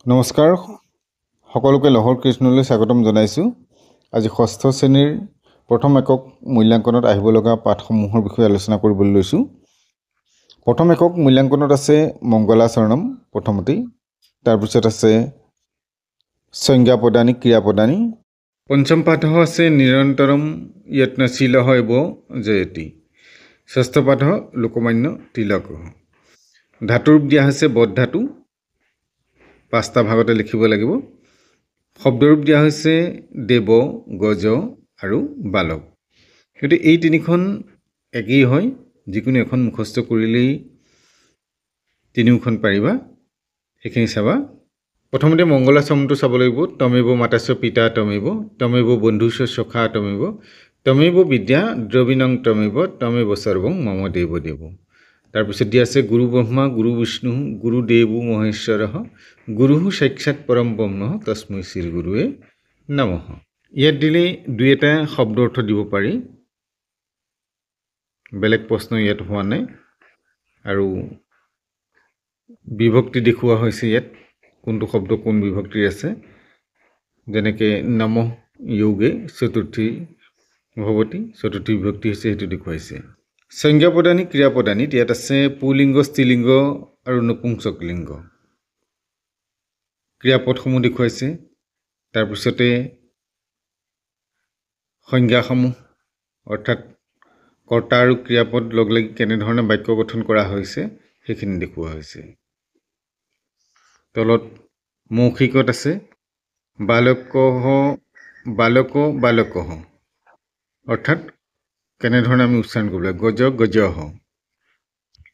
নমস্কাৰ সকলোকে লহৰ কৃষ্ণলৈ স্বাগতম জনাইছোঁ। আজি ষষ্ঠ শ্ৰেণীৰ প্ৰথম একক মূল্যাংকনত আহিব লগা পাঠসমূহৰ বিষয়ে আলোচনা কৰিবলৈ লৈছোঁ। প্ৰথম একক মূল্যাংকনত আছে মংগলাচৰণম প্ৰথমতেই, তাৰপিছত আছে সংজ্ঞা প্ৰদানী ক্ৰিয়া প্ৰদানী। পঞ্চম পাঠ আছে নিৰন্তৰম যত্নশীলঃ এব জয়তি। ষষ্ঠ পাঠ লোকমান্য তিলক। ধাতুৰূপ দিয়া হৈছে বধ ধাতু, 5টা ভাগতে লিখিব লাগিব। শব্দৰূপ দিয়া হৈছে দেৱ, গজ আৰু বালক। গতিকে এই তিনিখন একেই হয়, যিকোনো এখন মুখস্থ কৰিলেই তিনিওখন পাৰিবা। সেইখিনি চাবা। প্ৰথমতে মংগলাচৰণটো চাব লাগিব। তমেব মাতাস্য পিতা তমেব, তমেব বন্ধুস্য সখা তমেব, তমেব বিদ্যা দ্ৰবিণং তমেব, তমেব সৰ্বং মম দেৱ দেৱ। তাৰপিছত দিয়া আছে গুৰু ব্ৰহ্মা গুৰু বিষ্ণু গুৰু দেৱো মহেশ্বৰ গুৰু সাক্ষাৎ পৰম ব্ৰহ্ম তস্मै শ্ৰী গুৰুৱে নমঃ। ইয়াত দিলে দুই এটা শব্দ অৰ্থ দিব পাৰি, বেলেগ প্ৰশ্ন ইয়াত হোৱা নাই। আৰু বিভক্তি দেখুওৱা হৈছে ইয়াত, কোনটো শব্দ কোন বিভক্তিৰ আছে। যেনেকৈ নমঃ যোগে চতুৰ্থী ভৱতি, চতুৰ্থী বিভক্তি হৈছে, সেইটো দেখুৱাইছে। সংজ্ঞা প্ৰদানী ক্ৰিয়া প্ৰদানী ইয়াত আছে পুলিংগ, স্ত্ৰীলিংগ আৰু নপুংসক লিংগ। ক্ৰিয়াপদসমূহ দেখুৱাইছে। তাৰপিছতে সংজ্ঞাসমূহ, অৰ্থাৎ কৰ্তা আৰু ক্ৰিয়াপদ লগ লাগি কেনেধৰণে বাক্য গঠন কৰা হৈছে সেইখিনি দেখুওৱা হৈছে। তলত মৌখিকত আছে বালকঃ বালক বালকঃ, অৰ্থাৎ কেনেধৰণে আমি উচ্চাৰণ কৰিব লাগে। গজ গজঃ।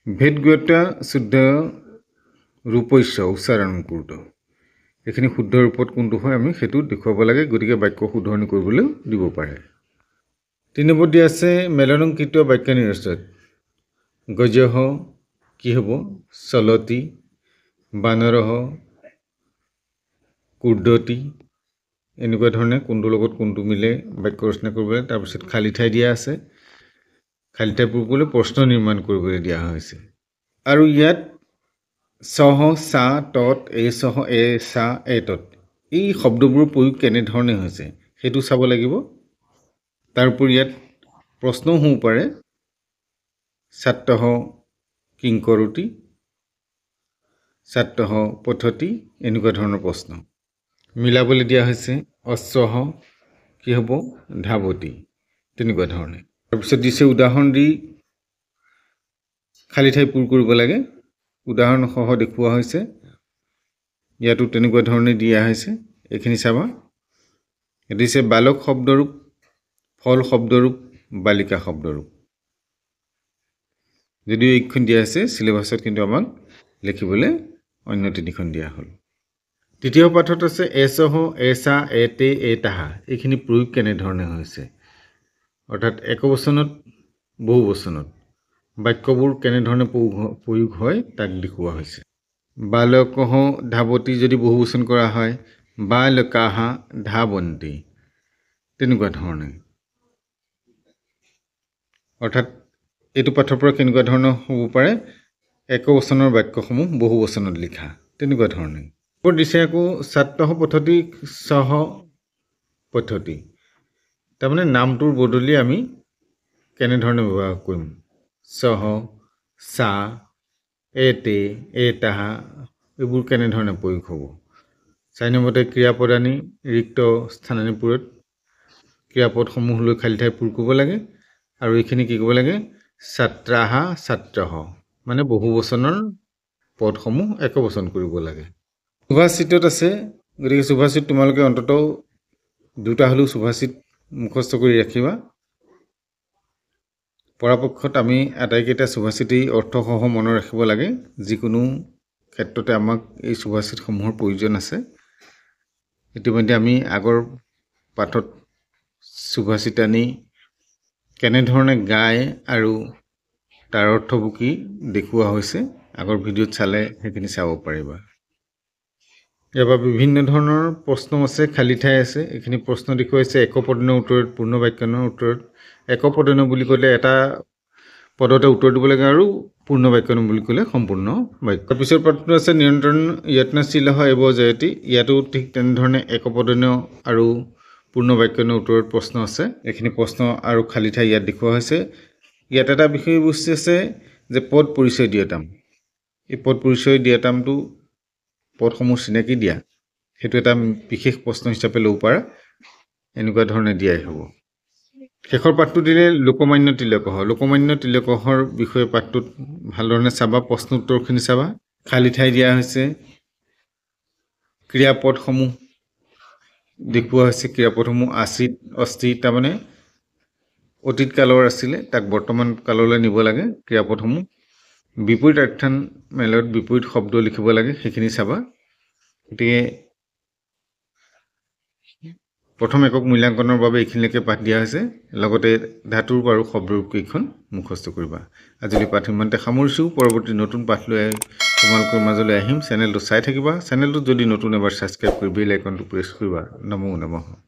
ভেদগতা শুদ্ধ ৰূপস্য উচ্চাৰণ কুৰুত। এইখিনি শুদ্ধ ৰূপত কোনটো হয় আমি সেইটো দেখুৱাব লাগে, গতিকে বাক্য শুদ্ধৰণি কৰিবলৈও দিব পাৰে। 3 নম্বৰ দিয়া আছে মেলনংকৃত বাক্য নিৰস্ত। গজঃ কি হ'ব? চলতি। বানৰঃ কুৰ্দতি। এনেকুৱা ধৰণে কোনটোৰ লগত কোনটো মিলে বাক্য ৰচনা কৰিব লাগে। তাৰপিছত খালী ঠাই দিয়া আছে, খালী ঠাই পূৰ কৰিবলৈ প্ৰশ্ন নিৰ্মাণ কৰিবলৈ দিয়া হৈছে। আৰু ইয়াত সহ চা তত এ সহ এ চা এ তত এই শব্দবোৰৰ প্ৰয়োগ কেনেধৰণে হৈছে সেইটো চাব লাগিব। তাৰোপৰি ইয়াত প্ৰশ্নও হ'ব পাৰে। ছাত্ৰঃ কিং কৰোতি, ছাত্ৰঃ পঠতি, এনেকুৱা ধৰণৰ প্ৰশ্ন মিলাবলৈ দিয়া হৈছে। অশ্বঃ কি হ'ব? ধাৱতি, তেনেকুৱা ধৰণে। তাৰপিছত দিছে উদাহৰণ দি খালী ঠাই পূৰ কৰিব লাগে, উদাহৰণসহ দেখুওৱা হৈছে। ইয়াতো তেনেকুৱা ধৰণে দিয়া হৈছে, এইখিনি চাবা। দিছে বালক শব্দৰূপ, ফল শব্দৰূপ, বালিকা শব্দৰূপ। যদিও এইখন দিয়া আছে চিলেবাছত, কিন্তু আমাক লিখিবলৈ অন্য তিনিখন দিয়া হ'ল। তৃতীয় পাঠত আছে এছহ এচা এতে এতাহা, এইখিনি প্ৰয়োগ কেনেধৰণে হৈছে, অৰ্থাৎ একবচনত বহু বচনত বাক্যবোৰ কেনেধৰণে প্ৰয়োগ হয় তাক দেখুওৱা হৈছে। বালকঃ ধাৱতি যদি বহু বচন কৰা হয় বালকাঃ ধাৱন্তি, তেনেকুৱা ধৰণে। অৰ্থাৎ এইটো পাঠৰ পৰা কেনেকুৱা ধৰণৰ হ'ব পাৰে, একবচনৰ বাক্যসমূহ বহু বচনত লিখা, তেনেকুৱা ধৰণে। দিছে আকৌ ছাত্ৰঃ পঠতি সহ পঠতি, তাৰমানে নামটোৰ বদলি আমি কেনেধৰণে ব্যৱহাৰ কৰিম। সহ চা এতে এতাহা এইবোৰ কেনেধৰণে প্ৰয়োগ হ'ব। 4 নম্বৰতে ক্ৰিয়া প্ৰদানী ৰিক্ত স্থানানীপুৰত ক্ৰিয়াপদসমূহ লৈ খালী ঠাই পূৰ কৰিব লাগে। আৰু এইখিনি কি কৰিব লাগে? ছাত্ৰাহা ছাত্ৰঃ, মানে বহু বচনৰ পদসমূহ একবচন কৰিব লাগে। সুভাষিতত আছে, গতিকে সুভাষিত তোমালোকে অন্ততঃ 2টা হ'লেও সুভাষিত মুখস্থ কৰি ৰাখিবা। পৰাপক্ষত আমি আটাইকেইটা সুভাষিতেই অৰ্থসহ মনত ৰাখিব লাগে। যিকোনো ক্ষেত্ৰতে আমাক এই সুভাষিতসমূহৰ প্ৰয়োজন আছে। ইতিমধ্যে আমি আগৰ পাঠত সুভাষিতানি কেনেধৰণে গায় আৰু তাৰ অৰ্থবোৰ কি দেখুওৱা হৈছে, আগৰ ভিডিঅ'ত চালে সেইখিনি চাব পাৰিবা। ইয়াৰ পৰা বিভিন্ন ধৰণৰ প্ৰশ্ন আছে, খালী ঠাই আছে। এইখিনি প্ৰশ্ন দেখুৱাইছে একপদনৰ উত্তৰত, পূৰ্ণ বাক্যাংশৰ উত্তৰত। একপদন বুলি ক'লে এটা পদতে উত্তৰ দিব লাগে আৰু পূৰ্ণ বাক্য বুলি ক'লে সম্পূৰ্ণ বাক্য। তাৰপিছৰ পাঠটো আছে নিয়ন্ত্ৰণ যত্নশীলঃ এব জয়তি। ইয়াতো ঠিক তেনেধৰণে একপদনীয় আৰু পূৰ্ণ বাক্যৰ উত্তৰত প্ৰশ্ন আছে। এইখিনি প্ৰশ্ন আৰু খালী ঠাই ইয়াত দেখুওৱা হৈছে। ইয়াত এটা বিষয়বস্তু আছে যে পদ পৰিচয় দিয়তাম। এই পদ পৰিচয় দিয়তামটো পদসমূহ চিনাকি দিয়া, সেইটো এটা বিশেষ প্ৰশ্ন হিচাপে ল'ব পাৰা। এনেকুৱা ধৰণে দিয়াই হ'ব। শেষৰ পাঠটো দিলে লোকমান্য তিলকঃ। লোকমান্য তিলকৰ বিষয়ে পাঠটোত ভালধৰণে চাবা, প্ৰশ্ন উত্তৰখিনি চাবা। খালী ঠাই দিয়া হৈছে, ক্ৰিয়াপদসমূহ দেখুওৱা হৈছে। ক্ৰিয়াপদসমূহ আছিল অস্তি, তাৰমানে অতীত কালৰ আছিলে, তাক বৰ্তমান কাললৈ নিব লাগে ক্ৰিয়াপদসমূহ। বিপৰীত অৰ্থান মেলত বিপৰীত শব্দ লিখিব লাগে, সেইখিনি চাবা। গতিকে প্ৰথম একক মূল্যাংকনৰ বাবে এইখিনিলৈকে পাঠ দিয়া হৈছে। লগতে ধাতুৰূপ আৰু শব্দৰূপকেইখন মুখস্থ কৰিবা। আজিলৈ পাঠ ইমানতে সামৰিছোঁ। পৰৱৰ্তী নতুন পাঠ লৈ তোমালোকৰ মাজলৈ আহিম। চেনেলটো চাই থাকিবা। চেনেলটো যদি নতুন এবাৰ ছাবস্ক্ৰাইব কৰি বেল আইকনটো প্ৰেছ কৰিবা। নমো নমঃ।